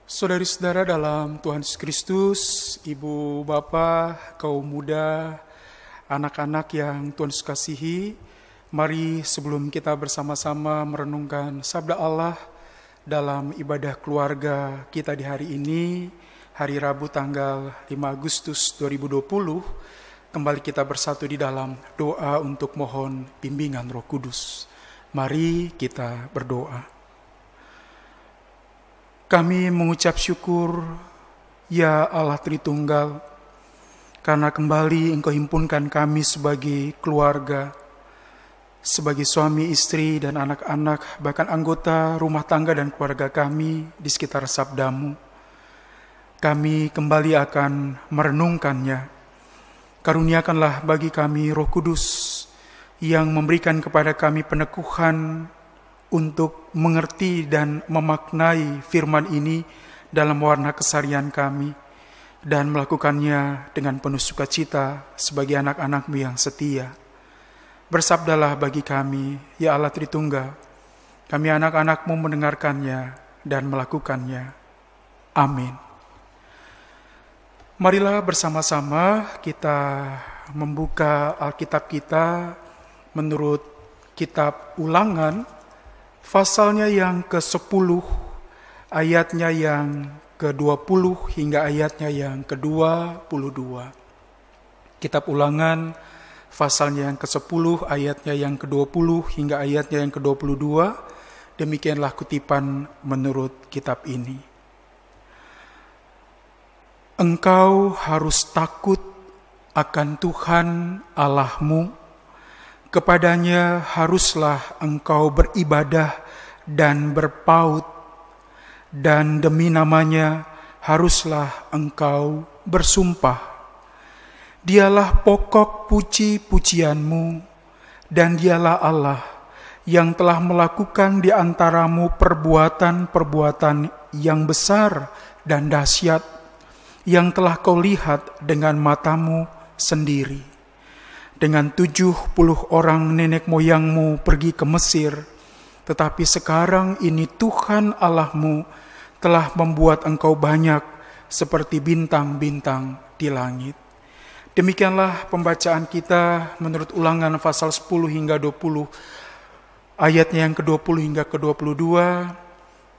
Saudari-saudara dalam Tuhan Yesus Kristus, ibu, bapak, kaum muda, anak-anak yang Tuhan Yesus kasihi, mari sebelum kita bersama-sama merenungkan sabda Allah dalam ibadah keluarga kita di hari ini, hari Rabu tanggal 5 Agustus 2020, kembali kita bersatu di dalam doa untuk mohon bimbingan Roh Kudus. Mari kita berdoa. Kami mengucap syukur, ya Allah Tritunggal, karena kembali Engkau himpunkan kami sebagai keluarga, sebagai suami, istri, dan anak-anak, bahkan anggota rumah tangga dan keluarga kami di sekitar sabda-Mu. Kami kembali akan merenungkannya. Karuniakanlah bagi kami Roh Kudus yang memberikan kepada kami peneguhan untuk mengerti dan memaknai firman ini dalam warna keseharian kami dan melakukannya dengan penuh sukacita sebagai anak-anak-Mu yang setia. Bersabdalah bagi kami, ya Allah Tritunggal, kami anak-anak-Mu mendengarkannya dan melakukannya. Amin. Marilah bersama-sama kita membuka Alkitab kita menurut kitab Ulangan, pasalnya yang ke-10, ayatnya yang ke-20 hingga ayatnya yang ke-22. Kitab Ulangan, pasalnya yang ke-10, ayatnya yang ke-20 hingga ayatnya yang ke-22. Demikianlah kutipan menurut kitab ini. Engkau harus takut akan Tuhan Allahmu. Kepadanya haruslah engkau beribadah dan berpaut, dan demi namanya haruslah engkau bersumpah. Dialah pokok puji-pujianmu, dan dialah Allah yang telah melakukan di antaramu perbuatan-perbuatan yang besar dan dahsyat, yang telah kau lihat dengan matamu sendiri. Dengan 70 orang nenek moyangmu pergi ke Mesir, tetapi sekarang ini Tuhan Allahmu telah membuat engkau banyak seperti bintang-bintang di langit. Demikianlah pembacaan kita menurut Ulangan pasal 10 hingga 20, ayatnya yang ke-20 hingga ke-22.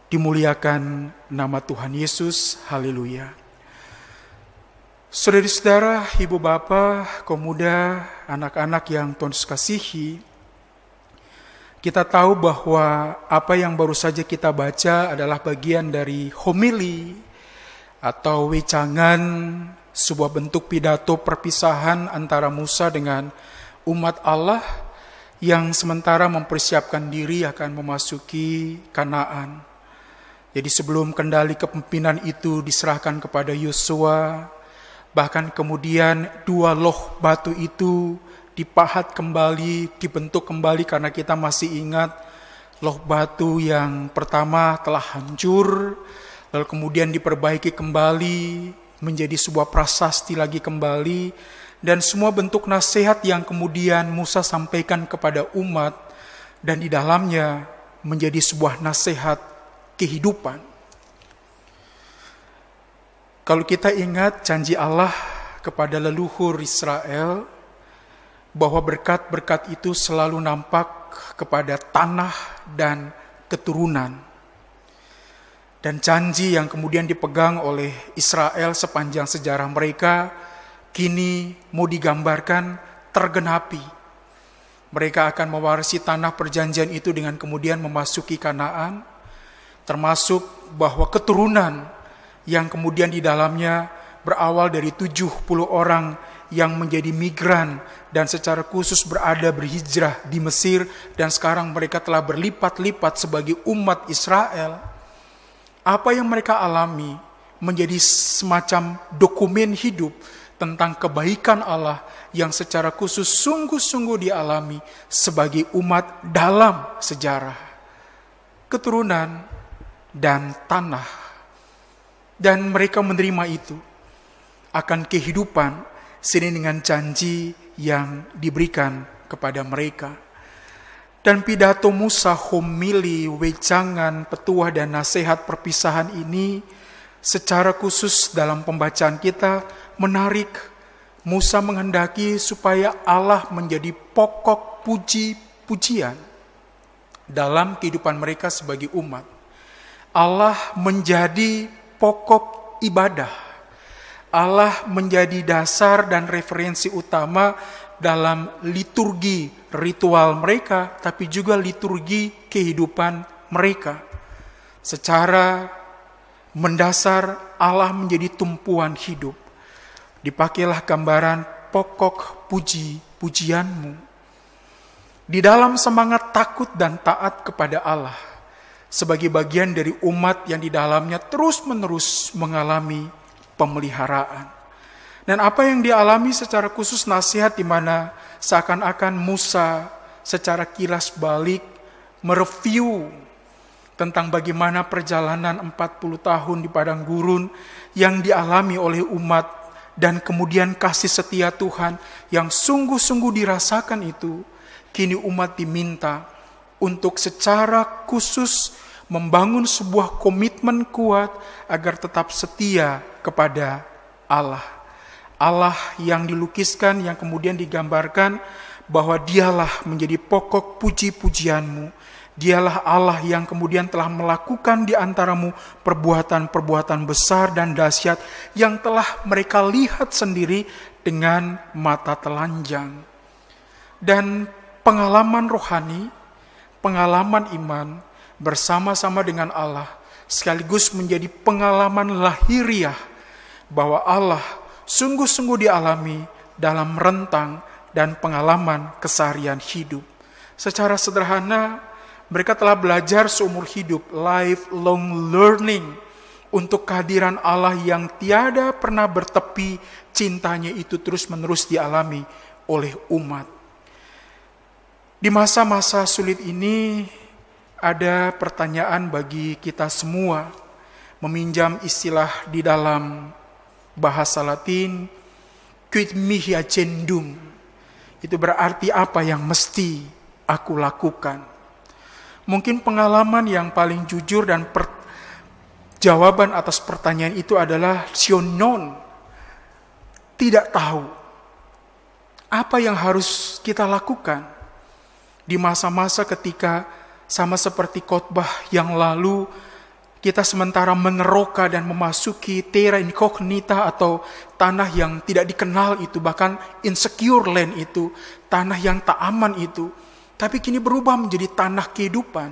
Dimuliakan nama Tuhan Yesus, haleluya. Saudara-saudara, ibu bapak, kaum muda, anak-anak yang Tuhan kasihi, kita tahu bahwa apa yang baru saja kita baca adalah bagian dari homili atau wejangan, sebuah bentuk pidato perpisahan antara Musa dengan umat Allah yang sementara mempersiapkan diri akan memasuki Kanaan. Jadi sebelum kendali kepemimpinan itu diserahkan kepada Yosua, bahkan kemudian 2 loh batu itu dipahat kembali, dibentuk kembali, karena kita masih ingat loh batu yang pertama telah hancur, lalu kemudian diperbaiki kembali menjadi sebuah prasasti lagi kembali, dan semua bentuk nasihat yang kemudian Musa sampaikan kepada umat, dan di dalamnya menjadi sebuah nasihat kehidupan. Kalau kita ingat janji Allah kepada leluhur Israel, bahwa berkat-berkat itu selalu nampak kepada tanah dan keturunan. Dan janji yang kemudian dipegang oleh Israel sepanjang sejarah mereka, kini mau digambarkan tergenapi. Mereka akan mewarisi tanah perjanjian itu dengan kemudian memasuki Kanaan, termasuk bahwa keturunan yang kemudian di dalamnya berawal dari 70 orang yang menjadi migran dan secara khusus berhijrah di Mesir, dan sekarang mereka telah berlipat-lipat sebagai umat Israel. Apa yang mereka alami menjadi semacam dokumen hidup tentang kebaikan Allah yang secara khusus sungguh-sungguh dialami sebagai umat dalam sejarah, keturunan, dan tanah. Dan mereka menerima itu akan kehidupan seiring dengan janji yang diberikan kepada mereka. Dan pidato Musa, homili, wejangan, petuah dan nasihat perpisahan ini Secara khusus dalam pembacaan kita menarik, Musa menghendaki supaya Allah menjadi pokok puji-pujian dalam kehidupan mereka sebagai umat. Allah menjadi pokok ibadah. Allah menjadi dasar dan referensi utama dalam liturgi ritual mereka, tapi juga liturgi kehidupan mereka. Secara mendasar, Allah menjadi tumpuan hidup. Dipakailah gambaran pokok puji-pujianmu. Di dalam semangat takut dan taat kepada Allah, sebagai bagian dari umat yang di dalamnya terus-menerus mengalami pemeliharaan. Dan apa yang dialami secara khusus nasihat di mana seakan-akan Musa secara kilas balik mereview tentang bagaimana perjalanan 40 tahun di padang gurun yang dialami oleh umat, dan kemudian kasih setia Tuhan yang sungguh-sungguh dirasakan itu. Kini umat diminta untuk secara khusus membangun sebuah komitmen kuat agar tetap setia kepada Allah. Allah yang dilukiskan, yang kemudian digambarkan bahwa dialah menjadi pokok puji-pujianmu. Dialah Allah yang kemudian telah melakukan di antaramu perbuatan-perbuatan besar dan dahsyat yang telah mereka lihat sendiri dengan mata telanjang. Dan pengalaman rohani, pengalaman iman bersama-sama dengan Allah sekaligus menjadi pengalaman lahiriah bahwa Allah sungguh-sungguh dialami dalam rentang dan pengalaman keseharian hidup. Secara sederhana, mereka telah belajar seumur hidup, lifelong learning, untuk kehadiran Allah yang tiada pernah bertepi, cintanya itu terus-menerus dialami oleh umat. Di masa-masa sulit ini, ada pertanyaan bagi kita semua, meminjam istilah di dalam bahasa Latin, quid mihi accendum. Itu berarti apa yang mesti aku lakukan. Mungkin pengalaman yang paling jujur dan jawaban atas pertanyaan itu adalah sionon. Tidak tahu apa yang harus kita lakukan di masa-masa ketika sama seperti khotbah yang lalu, kita sementara meneroka dan memasuki terra incognita atau tanah yang tidak dikenal itu, bahkan insecure land itu, tanah yang tak aman itu. Tapi kini berubah menjadi tanah kehidupan,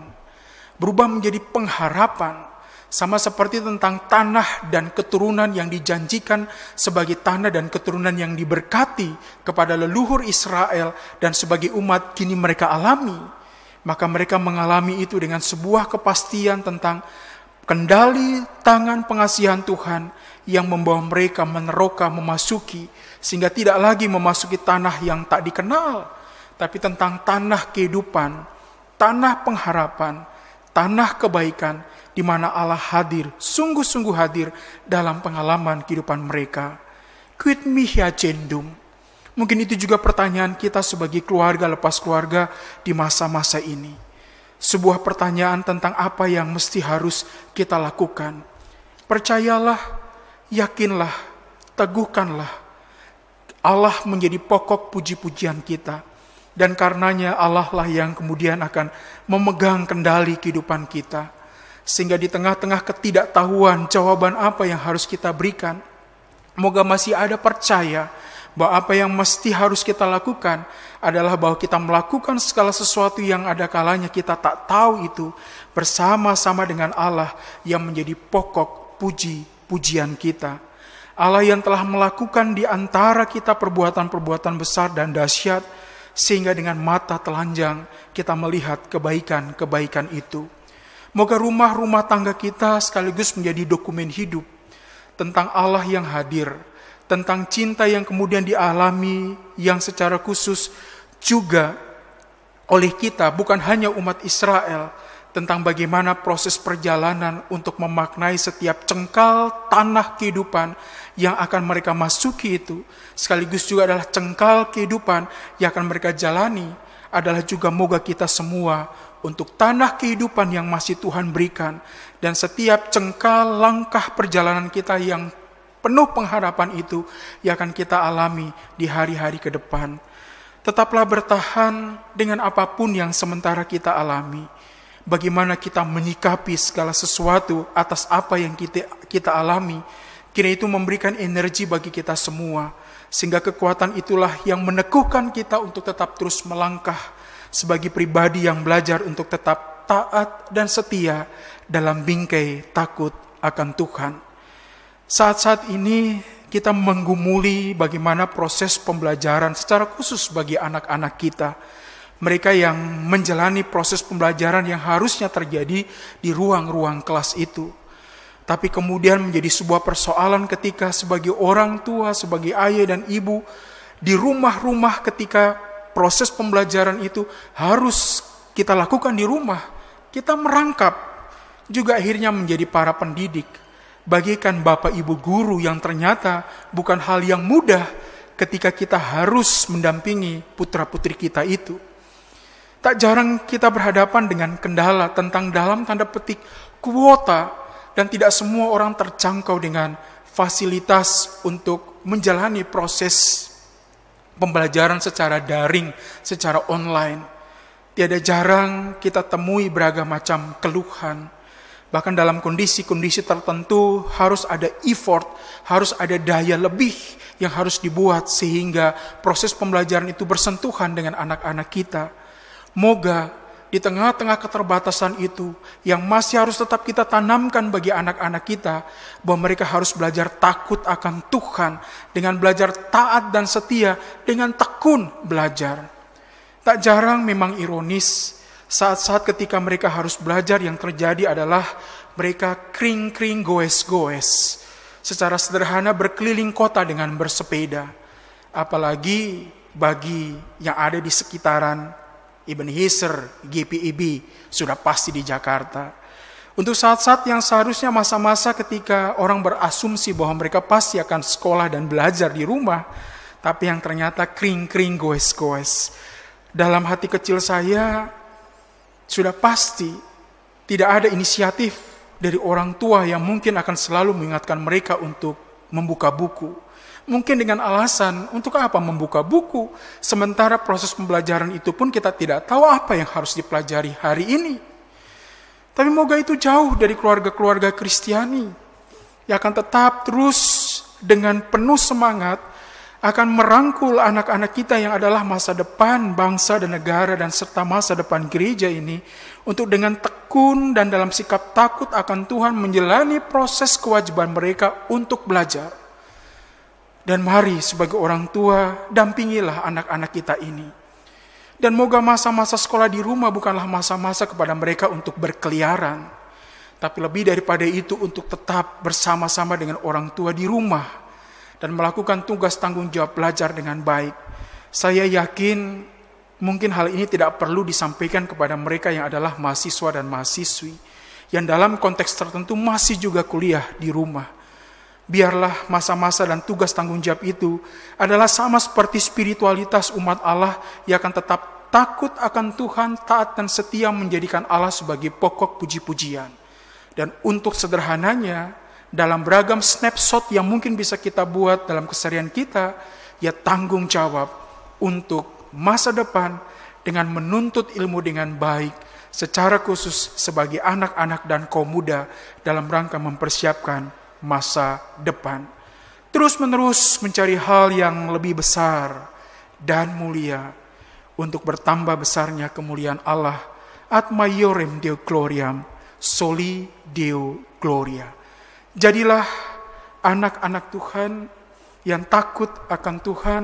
berubah menjadi pengharapan, sama seperti tentang tanah dan keturunan yang dijanjikan sebagai tanah dan keturunan yang diberkati kepada leluhur Israel dan sebagai umat kini mereka alami. Maka mereka mengalami itu dengan sebuah kepastian tentang kendali tangan pengasihan Tuhan yang membawa mereka meneroka memasuki, sehingga tidak lagi memasuki tanah yang tak dikenal, tapi tentang tanah kehidupan, tanah pengharapan, tanah kebaikan, di mana Allah hadir, sungguh-sungguh hadir dalam pengalaman kehidupan mereka. Quid mihi accendum. Mungkin itu juga pertanyaan kita sebagai keluarga lepas keluarga di masa-masa ini. Sebuah pertanyaan tentang apa yang mesti harus kita lakukan. Percayalah, yakinlah, teguhkanlah. Allah menjadi pokok puji-pujian kita. Dan karenanya Allah lah yang kemudian akan memegang kendali kehidupan kita. Sehingga di tengah-tengah ketidaktahuan jawaban apa yang harus kita berikan, moga masih ada percaya bahwa apa yang mesti harus kita lakukan adalah bahwa kita melakukan segala sesuatu yang ada kalanya kita tak tahu itu bersama-sama dengan Allah yang menjadi pokok puji-pujian kita. Allah yang telah melakukan di antara kita perbuatan-perbuatan besar dan dahsyat, sehingga dengan mata telanjang kita melihat kebaikan-kebaikan itu. Moga rumah-rumah tangga kita sekaligus menjadi dokumen hidup tentang Allah yang hadir, tentang cinta yang kemudian dialami yang secara khusus juga oleh kita, bukan hanya umat Israel, tentang bagaimana proses perjalanan untuk memaknai setiap cengkal tanah kehidupan yang akan mereka masuki itu, sekaligus juga adalah cengkal kehidupan yang akan mereka jalani adalah juga moga kita semua untuk tanah kehidupan yang masih Tuhan berikan, dan setiap cengkal langkah perjalanan kita yang penuh pengharapan itu yang akan kita alami di hari-hari ke depan. Tetaplah bertahan dengan apapun yang sementara kita alami. Bagaimana kita menyikapi segala sesuatu atas apa yang kita alami, kira itu memberikan energi bagi kita semua, sehingga kekuatan itulah yang meneguhkan kita untuk tetap terus melangkah sebagai pribadi yang belajar untuk tetap taat dan setia dalam bingkai takut akan Tuhan. Saat-saat ini kita menggumuli bagaimana proses pembelajaran secara khusus bagi anak-anak kita. Mereka yang menjalani proses pembelajaran yang harusnya terjadi di ruang-ruang kelas itu. Tapi kemudian menjadi sebuah persoalan ketika sebagai orang tua, sebagai ayah dan ibu, di rumah-rumah ketika proses pembelajaran itu harus kita lakukan di rumah. Kita merangkap, juga akhirnya menjadi para pendidik. Bagaikan bapak ibu guru yang ternyata bukan hal yang mudah ketika kita harus mendampingi putra-putri kita itu. Tak jarang kita berhadapan dengan kendala tentang dalam tanda petik kuota, dan tidak semua orang terjangkau dengan fasilitas untuk menjalani proses pembelajaran secara daring, secara online. Tiada jarang kita temui beragam macam keluhan. Bahkan dalam kondisi-kondisi tertentu harus ada effort, harus ada daya lebih yang harus dibuat sehingga proses pembelajaran itu bersentuhan dengan anak-anak kita. Moga di tengah-tengah keterbatasan itu yang masih harus tetap kita tanamkan bagi anak-anak kita, bahwa mereka harus belajar takut akan Tuhan dengan belajar taat dan setia, dengan tekun belajar. Tak jarang memang ironis, saat-saat ketika mereka harus belajar yang terjadi adalah mereka kring-kring goes-goes, secara sederhana berkeliling kota dengan bersepeda. Apalagi bagi yang ada di sekitaran Ebenezer, GPIB, sudah pasti di Jakarta. Untuk saat-saat yang seharusnya masa-masa ketika orang berasumsi bahwa mereka pasti akan sekolah dan belajar di rumah, tapi yang ternyata kring-kring goes-goes. Dalam hati kecil saya, sudah pasti tidak ada inisiatif dari orang tua yang mungkin akan selalu mengingatkan mereka untuk membuka buku. Mungkin dengan alasan, untuk apa membuka buku? Sementara proses pembelajaran itu pun kita tidak tahu apa yang harus dipelajari hari ini. Tapi moga itu jauh dari keluarga-keluarga Kristiani, yang akan tetap terus dengan penuh semangat akan merangkul anak-anak kita yang adalah masa depan bangsa dan negara dan serta masa depan gereja ini, untuk dengan tekun dan dalam sikap takut akan Tuhan menjalani proses kewajiban mereka untuk belajar. Dan mari sebagai orang tua, dampingilah anak-anak kita ini. Dan moga masa-masa sekolah di rumah bukanlah masa-masa kepada mereka untuk berkeliaran, tapi lebih daripada itu untuk tetap bersama-sama dengan orang tua di rumah dan melakukan tugas tanggung jawab belajar dengan baik. Saya yakin mungkin hal ini tidak perlu disampaikan kepada mereka yang adalah mahasiswa dan mahasiswi, yang dalam konteks tertentu masih juga kuliah di rumah. Biarlah masa-masa dan tugas tanggung jawab itu adalah sama seperti spiritualitas umat Allah yang akan tetap takut akan Tuhan, taat dan setia menjadikan Allah sebagai pokok puji-pujian. Dan untuk sederhananya, dalam beragam snapshot yang mungkin bisa kita buat dalam keseharian kita, ya tanggung jawab untuk masa depan dengan menuntut ilmu dengan baik, secara khusus sebagai anak-anak dan kaum muda dalam rangka mempersiapkan masa depan. Terus-menerus mencari hal yang lebih besar dan mulia untuk bertambah besarnya kemuliaan Allah. Ad maiorem Deo gloriam, soli Deo gloria. Jadilah anak-anak Tuhan yang takut akan Tuhan,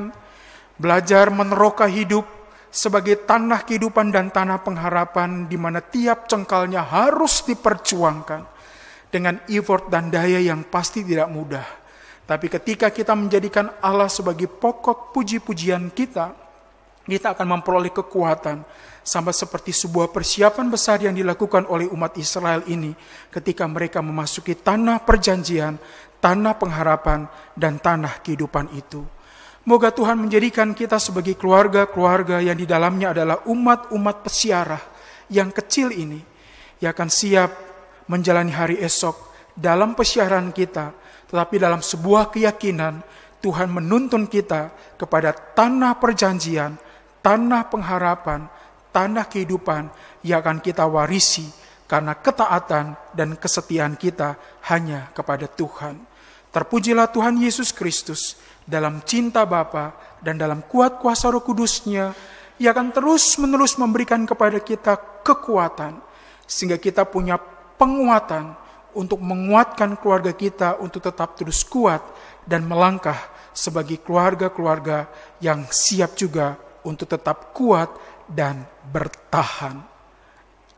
belajar meneroka hidup sebagai tanah kehidupan dan tanah pengharapan di mana tiap cengkalnya harus diperjuangkan dengan effort dan daya yang pasti tidak mudah. Tapi ketika kita menjadikan Allah sebagai pokok puji-pujian kita, kita akan memperoleh kekuatan sama seperti sebuah persiapan besar yang dilakukan oleh umat Israel ini ketika mereka memasuki tanah perjanjian, tanah pengharapan, dan tanah kehidupan itu. Moga Tuhan menjadikan kita sebagai keluarga-keluarga yang di dalamnya adalah umat-umat pesiarah yang kecil ini, yang akan siap menjalani hari esok dalam pesiaran kita, tetapi dalam sebuah keyakinan Tuhan menuntun kita kepada tanah perjanjian, tanah pengharapan, tanah kehidupan yang akan kita warisi karena ketaatan dan kesetiaan kita hanya kepada Tuhan. Terpujilah Tuhan Yesus Kristus dalam cinta Bapa dan dalam kuat kuasa Roh Kudus-Nya yang akan terus-menerus memberikan kepada kita kekuatan sehingga kita punya penguatan untuk menguatkan keluarga kita untuk tetap terus kuat dan melangkah sebagai keluarga-keluarga yang siap juga untuk tetap kuat dan bertahan.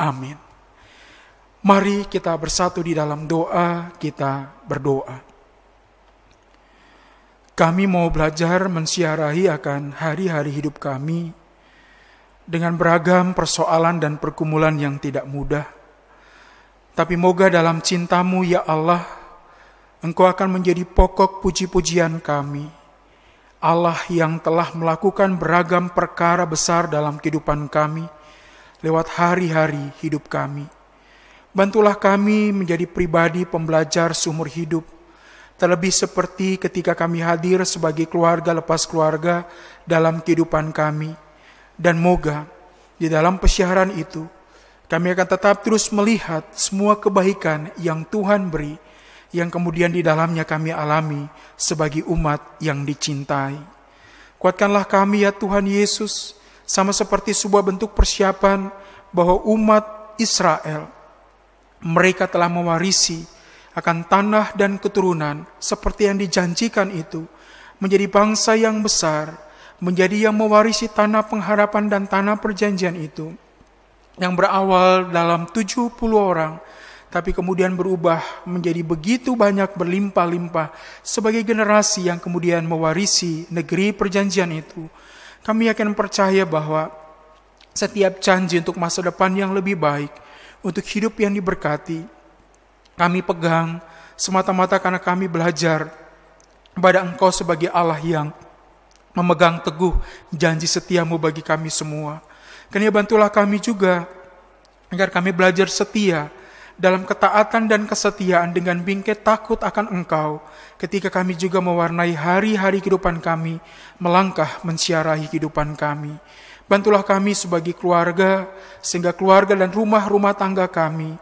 Amin. Mari kita bersatu di dalam doa, kita berdoa. Kami mau belajar mensiarahi akan hari-hari hidup kami dengan beragam persoalan dan pergumulan yang tidak mudah. Tapi moga dalam cinta-Mu ya Allah, Engkau akan menjadi pokok puji-pujian kami. Allah yang telah melakukan beragam perkara besar dalam kehidupan kami lewat hari-hari hidup kami. Bantulah kami menjadi pribadi pembelajar seumur hidup, terlebih seperti ketika kami hadir sebagai keluarga lepas keluarga dalam kehidupan kami. Dan moga di dalam pesiaran itu, kami akan tetap terus melihat semua kebaikan yang Tuhan beri, yang kemudian di dalamnya kami alami sebagai umat yang dicintai. Kuatkanlah kami ya Tuhan Yesus, sama seperti sebuah bentuk persiapan bahwa umat Israel, mereka telah mewarisi akan tanah dan keturunan seperti yang dijanjikan itu, menjadi bangsa yang besar, menjadi yang mewarisi tanah pengharapan dan tanah perjanjian itu, yang berawal dalam 70 orang, tapi kemudian berubah menjadi begitu banyak berlimpah-limpah sebagai generasi yang kemudian mewarisi negeri perjanjian itu. Kami yakin percaya bahwa setiap janji untuk masa depan yang lebih baik, untuk hidup yang diberkati, kami pegang semata-mata karena kami belajar kepada Engkau sebagai Allah yang memegang teguh janji setia-Mu bagi kami semua. Karena bantulah kami juga agar kami belajar setia dalam ketaatan dan kesetiaan dengan bingkai takut akan Engkau ketika kami juga mewarnai hari-hari kehidupan kami, melangkah mensiarahi kehidupan kami. Bantulah kami sebagai keluarga, sehingga keluarga dan rumah-rumah tangga kami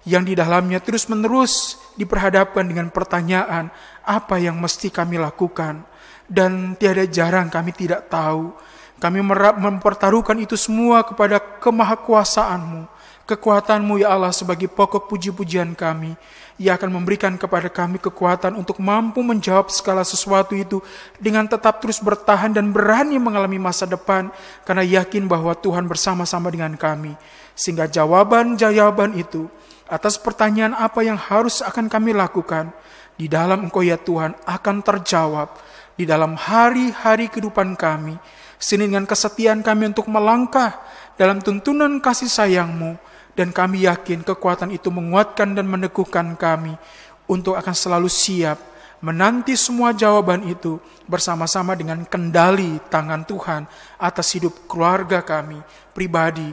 yang di dalamnya terus-menerus diperhadapkan dengan pertanyaan apa yang mesti kami lakukan, dan tiada jarang kami tidak tahu. Kami mempertaruhkan itu semua kepada kemahakuasaan-Mu, kekuatan-Mu ya Allah sebagai pokok puji-pujian kami, yang akan memberikan kepada kami kekuatan untuk mampu menjawab segala sesuatu itu dengan tetap terus bertahan dan berani mengalami masa depan, karena yakin bahwa Tuhan bersama-sama dengan kami, sehingga jawaban-jawaban itu atas pertanyaan apa yang harus akan kami lakukan di dalam Engkau ya Tuhan akan terjawab di dalam hari-hari kehidupan kami, sehingga dengan kesetiaan kami untuk melangkah dalam tuntunan kasih sayang-Mu, dan kami yakin kekuatan itu menguatkan dan meneguhkan kami untuk akan selalu siap menanti semua jawaban itu bersama-sama dengan kendali tangan Tuhan atas hidup keluarga kami, pribadi,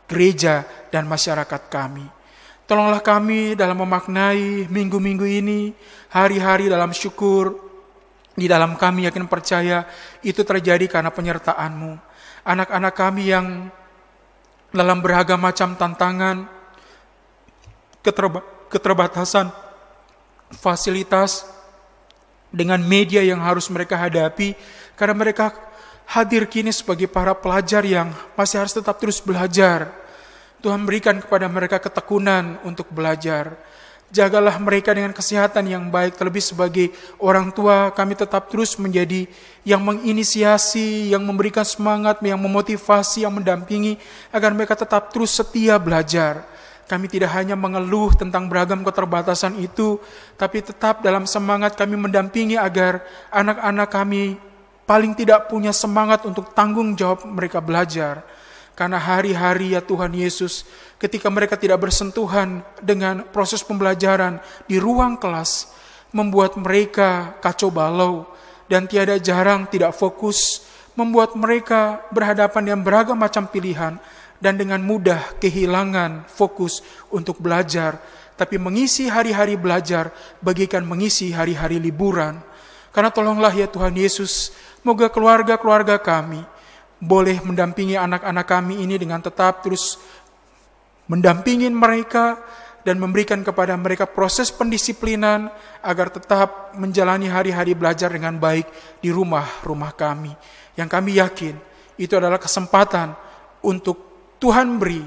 gereja, dan masyarakat kami. Tolonglah kami dalam memaknai minggu-minggu ini, hari-hari dalam syukur. Di dalam kami yakin percaya itu terjadi karena penyertaan-Mu. Anak-anak kami yang dalam beragam macam tantangan, keterbatasan fasilitas dengan media yang harus mereka hadapi, karena mereka hadir kini sebagai para pelajar yang masih harus tetap terus belajar. Tuhan berikan kepada mereka ketekunan untuk belajar. Jagalah mereka dengan kesehatan yang baik, terlebih sebagai orang tua kami tetap terus menjadi yang menginisiasi, yang memberikan semangat, yang memotivasi, yang mendampingi agar mereka tetap terus setia belajar. Kami tidak hanya mengeluh tentang beragam keterbatasan itu, tapi tetap dalam semangat kami mendampingi agar anak-anak kami paling tidak punya semangat untuk tanggung jawab mereka belajar. Karena hari-hari ya Tuhan Yesus, ketika mereka tidak bersentuhan dengan proses pembelajaran di ruang kelas, membuat mereka kacau balau dan tiada jarang tidak fokus, membuat mereka berhadapan dengan beragam macam pilihan dan dengan mudah kehilangan fokus untuk belajar, tapi mengisi hari-hari belajar bagaikan mengisi hari-hari liburan. Karena tolonglah ya Tuhan Yesus, moga keluarga-keluarga kami boleh mendampingi anak-anak kami ini dengan tetap terus mendampingi mereka dan memberikan kepada mereka proses pendisiplinan agar tetap menjalani hari-hari belajar dengan baik di rumah-rumah kami. Yang kami yakin itu adalah kesempatan untuk Tuhan beri,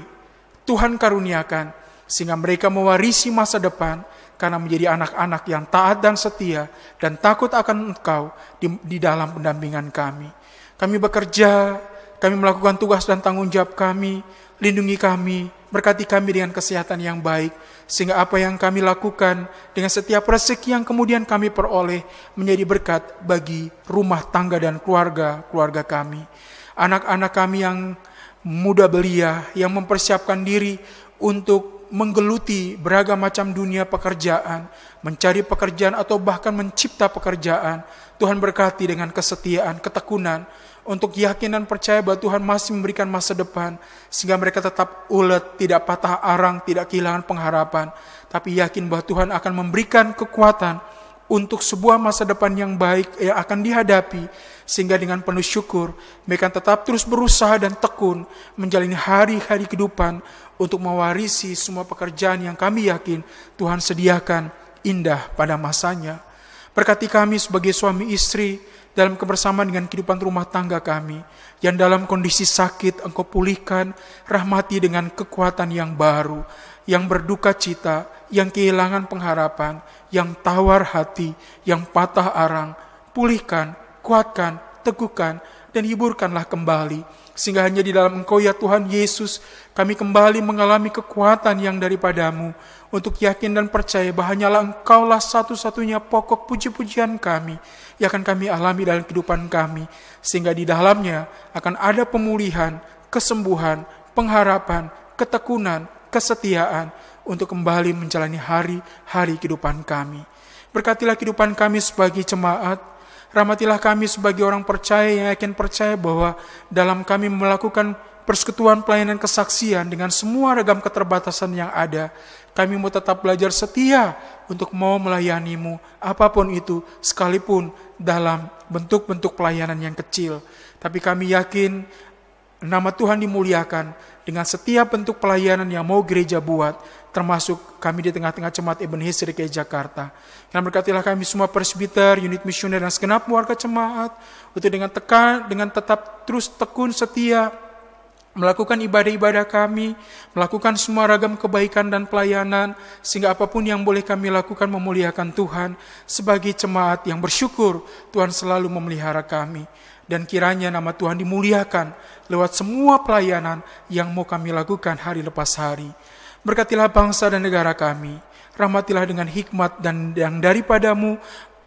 Tuhan karuniakan, sehingga mereka mewarisi masa depan karena menjadi anak-anak yang taat dan setia dan takut akan Engkau di dalam pendampingan kami. Kami bekerja, kami melakukan tugas dan tanggung jawab kami, lindungi kami, berkati kami dengan kesehatan yang baik, sehingga apa yang kami lakukan dengan setiap rezeki yang kemudian kami peroleh menjadi berkat bagi rumah tangga dan keluarga kami. Anak-anak kami yang muda belia, yang mempersiapkan diri untuk menggeluti beragam macam dunia pekerjaan, mencari pekerjaan atau bahkan mencipta pekerjaan, Tuhan berkati dengan kesetiaan, ketekunan, untuk yakin dan percaya bahwa Tuhan masih memberikan masa depan, sehingga mereka tetap ulet, tidak patah arang, tidak kehilangan pengharapan, tapi yakin bahwa Tuhan akan memberikan kekuatan untuk sebuah masa depan yang baik yang akan dihadapi, sehingga dengan penuh syukur mereka tetap terus berusaha dan tekun menjalani hari-hari kehidupan untuk mewarisi semua pekerjaan yang kami yakin Tuhan sediakan indah pada masanya. Berkati kami sebagai suami istri dalam kebersamaan dengan kehidupan rumah tangga kami, yang dalam kondisi sakit Engkau pulihkan, rahmati dengan kekuatan yang baru, yang berduka cita, yang kehilangan pengharapan, yang tawar hati, yang patah arang, pulihkan, kuatkan, teguhkan, dan hiburkanlah kembali, sehingga hanya di dalam Engkau ya Tuhan Yesus, kami kembali mengalami kekuatan yang daripadamu, untuk yakin dan percaya bahwa hanyalah Engkaulah satu-satunya pokok puji-pujian kami, yang akan kami alami dalam kehidupan kami, sehingga di dalamnya akan ada pemulihan, kesembuhan, pengharapan, ketekunan, kesetiaan, untuk kembali menjalani hari-hari kehidupan kami. Berkatilah kehidupan kami sebagai jemaat, rahmatilah kami sebagai orang percaya yang yakin percaya bahwa dalam kami melakukan persekutuan pelayanan kesaksian dengan semua ragam keterbatasan yang ada, kami mau tetap belajar setia untuk mau melayanimu, apapun itu, sekalipun dalam bentuk-bentuk pelayanan yang kecil. Tapi kami yakin nama Tuhan dimuliakan dengan setiap bentuk pelayanan yang mau gereja buat, termasuk kami di tengah-tengah jemaat Ebenezer DKI Jakarta. Dan berkatilah kami semua presbiter, unit misioner, dan segenap warga jemaat, untuk dengan tetap terus tekun setia, melakukan ibadah-ibadah kami, melakukan semua ragam kebaikan dan pelayanan, sehingga apapun yang boleh kami lakukan memuliakan Tuhan. Sebagai jemaat yang bersyukur, Tuhan selalu memelihara kami. Dan kiranya nama Tuhan dimuliakan lewat semua pelayanan yang mau kami lakukan hari lepas hari. Berkatilah bangsa dan negara kami, rahmatilah dengan hikmat dan yang daripadamu,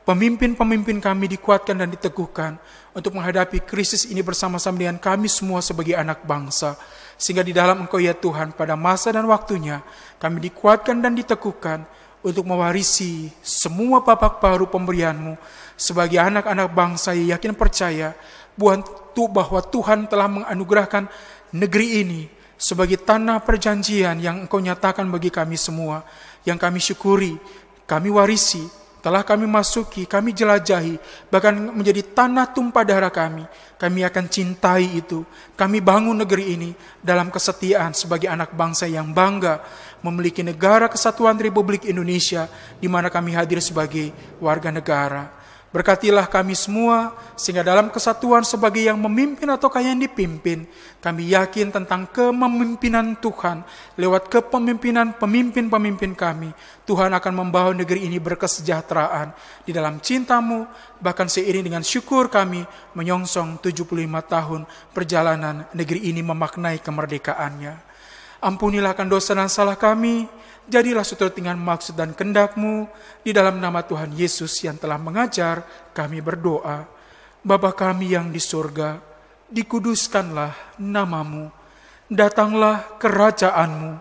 pemimpin-pemimpin kami dikuatkan dan diteguhkan untuk menghadapi krisis ini bersama-sama dengan kami semua sebagai anak bangsa. Sehingga di dalam Engkau ya Tuhan, pada masa dan waktunya, kami dikuatkan dan diteguhkan untuk mewarisi semua babak baru pemberian-Mu sebagai anak-anak bangsa yang yakin percaya bahwa Tuhan telah menganugerahkan negeri ini sebagai tanah perjanjian yang Engkau nyatakan bagi kami semua, yang kami syukuri, kami warisi, telah kami masuki, kami jelajahi, bahkan menjadi tanah tumpah darah kami. Kami akan cintai itu. Kami bangun negeri ini dalam kesetiaan sebagai anak bangsa yang bangga memiliki negara kesatuan Republik Indonesia, di mana kami hadir sebagai warga negara. Berkatilah kami semua, sehingga dalam kesatuan sebagai yang memimpin atau yang dipimpin, kami yakin tentang kepemimpinan Tuhan. Lewat kepemimpinan pemimpin-pemimpin kami, Tuhan akan membawa negeri ini berkesejahteraan di dalam cinta-Mu. Bahkan seiring dengan syukur kami menyongsong 75 tahun perjalanan negeri ini memaknai kemerdekaannya. Ampunilah akan dosa dan salah kami, jadilah seturut dengan maksud dan kehendak-Mu, di dalam nama Tuhan Yesus yang telah mengajar kami berdoa. Bapa kami yang di surga, dikuduskanlah nama-Mu, datanglah kerajaan-Mu,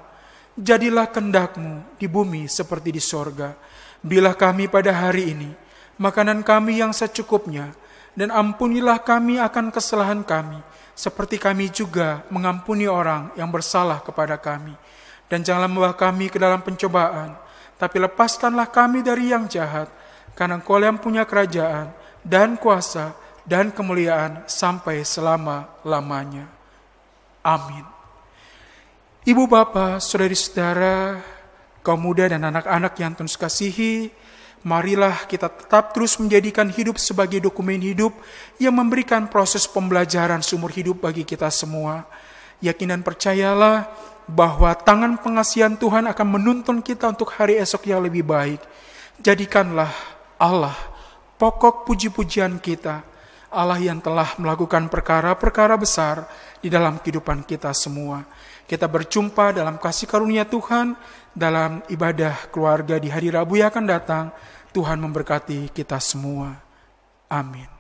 jadilah kehendak-Mu di bumi seperti di surga. Berilah kami pada hari ini makanan kami yang secukupnya, Dan ampunilah kami akan kesalahan kami, seperti kami juga mengampuni orang yang bersalah kepada kami. Dan janganlah membawa kami ke dalam pencobaan, tapi lepaskanlah kami dari yang jahat, karena Engkau yang punya kerajaan, dan kuasa, dan kemuliaan sampai selama-lamanya. Amin. Ibu bapa, saudari-saudara, kaum muda dan anak-anak yang Tuhan kasihi, marilah kita tetap terus menjadikan hidup sebagai dokumen hidup yang memberikan proses pembelajaran seumur hidup bagi kita semua. Yakin dan percayalah bahwa tangan pengasihan Tuhan akan menuntun kita untuk hari esok yang lebih baik. Jadikanlah Allah pokok puji-pujian kita, Allah yang telah melakukan perkara-perkara besar di dalam kehidupan kita semua. Kita berjumpa dalam kasih karunia Tuhan, dalam ibadah keluarga di hari Rabu yang akan datang. Tuhan memberkati kita semua. Amin.